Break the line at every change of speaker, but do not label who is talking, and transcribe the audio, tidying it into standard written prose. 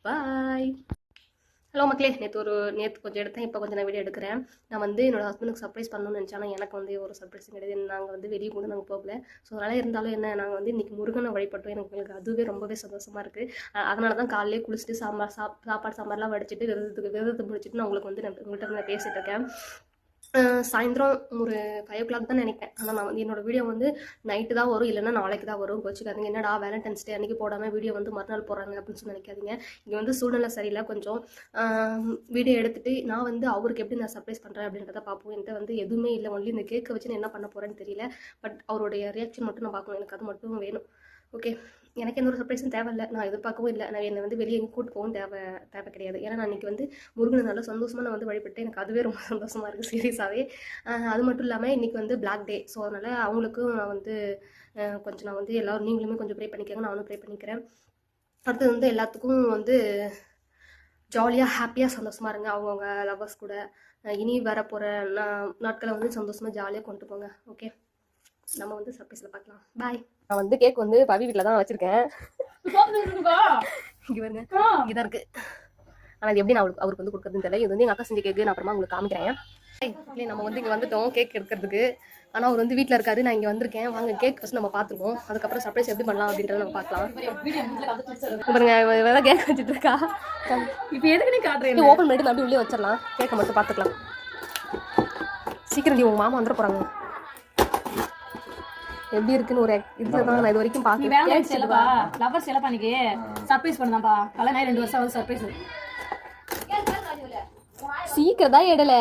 பாய். Hello மக்களே, நேற்று கொஞ்சம் எடுத்தேன், இப்போ கொஞ்சம் நான் வீடியோ எடுக்கிறேன். நான் வந்து என்னோட ஹஸ்பண்டுக்கு சர்ப்ரைஸ் பண்ணணும்னு நினச்சேன். ஆனால் எனக்கு வந்து ஒரு சர்ப்ரைஸும் கிடையாது. நாங்கள் வந்து வெளியே கூட நாங்கள் போகல. ஸோ அதனால் இருந்தாலும் என்ன, நாங்கள் வந்து இன்றைக்கி முருகனை வழிபட்டோம். எனக்கு அதுவே ரொம்பவே சந்தோஷமாக இருக்குது. அதனால தான் காலையிலே குளிச்சுட்டு சாப்பாடுலாம் வடிச்சிட்டு விரதத்தை முடிச்சுட்டு நான் உங்கள்கிட்ட நான் பேசிகிட்டு இருக்கேன். சாயந்தரம் ஒரு 5 o'clock தான் நினைப்பேன். ஆனால் நான் வந்து என்னோடய வீடியோ வந்து நைட்டு தான் வரும், இல்லைன்னா நாளைக்கு தான் வரும். கோச்சிக்காதீங்க, என்னடா வேலண்டைன்ஸ் டே அன்றைக்கி போடாமல் வீடியோ வந்து மறுநாள் போடுறாங்க அப்படின்னு சொல்லி நினைக்காதீங்க. இங்கே வந்து சூழ்நிலை சரியில்லை. கொஞ்சம் வீடியோ எடுத்துகிட்டு நான் வந்து அவருக்கு எப்படி நான் சர்ப்ரைஸ் பண்ணுறேன் அப்படின்றத பார்ப்போம். என்கிட்ட வந்து எதுவுமே இல்லை, ஒன்லி இந்த கேக்கை வச்சு நான் என்ன பண்ண போகிறேன்னு தெரியல. பட் அவருடைய ரியாக்ஷன் மட்டும் நான் பார்க்கணும், எனக்கு அது மட்டும் வேணும். ஓகே, எனக்கு எந்த ஒரு சர்ப்ரைஸும் தேவையில்லை, நான் எதிர்பார்க்கவும் இல்லை. நான் என்னை வந்து வெளியே எங்கே கூட்டு போகவும் தேவை கிடையாது. ஏன்னா நான் இன்றைக்கி வந்து முருகனை நல்லா சந்தோஷமாக நான் வந்து வழிபட்டு எனக்கு அதுவே ரொம்ப சந்தோஷமாக இருக்குது சீரியஸாகவே. அது மட்டும் இல்லாமல் இன்றைக்கி வந்து பிளாக் டே. ஸோ அதனால் அவங்களுக்கும் நான் வந்து நான் வந்து எல்லோரும் நீங்களுமே கொஞ்சம் ப்ரே பண்ணிக்கோங்க, நானும் ப்ரே பண்ணிக்கிறேன். அடுத்தது வந்து எல்லாத்துக்கும் வந்து ஜாலியாக ஹாப்பியாக சந்தோஷமாக இருங்க. அவங்கவுங்க லவ்வர்ஸ் கூட இனி வரப்போகிற நாட்களை வந்து சந்தோஷமாக ஜாலியாக கொண்டு போங்க. ஓகே, நம்ம வந்து சர்ப்ரைஸில் பார்க்கலாம். பாய். நான் வந்து கேக் வந்து பவி வீட்டில் தான் வச்சுருக்கேன். இங்கே வருங்க, இங்கே தான் இருக்குது. ஆனால் இது எப்படி நான் அவருக்கு வந்து கொடுக்குறதுன்னு தெரியல. இது வந்து எங்கள் அக்கா செஞ்ச கேக்கு. நான் அப்புறமா உங்களுக்கு காமிக்கிறேன். இல்லை, நம்ம வந்து இங்கே வந்துட்டோம் கேக் எடுக்கிறதுக்கு. ஆனால் அவர் வந்து வீட்டில் இருக்காரு, நான் இங்கே வந்திருக்கேன். வாங்க கேக் ஃபஸ்ட் நம்ம பார்த்துருவோம், அதுக்கப்புறம் சர்ப்ரைஸ் எப்படி பண்ணலாம் அப்படின்றத நம்ம பார்க்கலாம். பாருங்க, வேறு கேக் வச்சுட்டு இருக்கா. இப்போ எதுக்கு நீ காட்டுறேன், ஓப்பன் பண்ணிட்டு நான் அப்படி உள்ளே வச்சிடலாம். கேக்கை மட்டும் பார்த்துக்கலாம். சீக்கிரம் உங்கள் மாமா வந்துட போகிறாங்க. எப்படி இருக்குன்னு ஒரு இதுதான் நான் இது வரைக்கும் பாக்கிறேன்.
சர்ப்ரைஸ் பண்ணதாம்பா, கல்யாணம் 2 வருஷம் ஆகுது. சர்ப்ரைஸ்
சீக்கிரம் தான் இடல.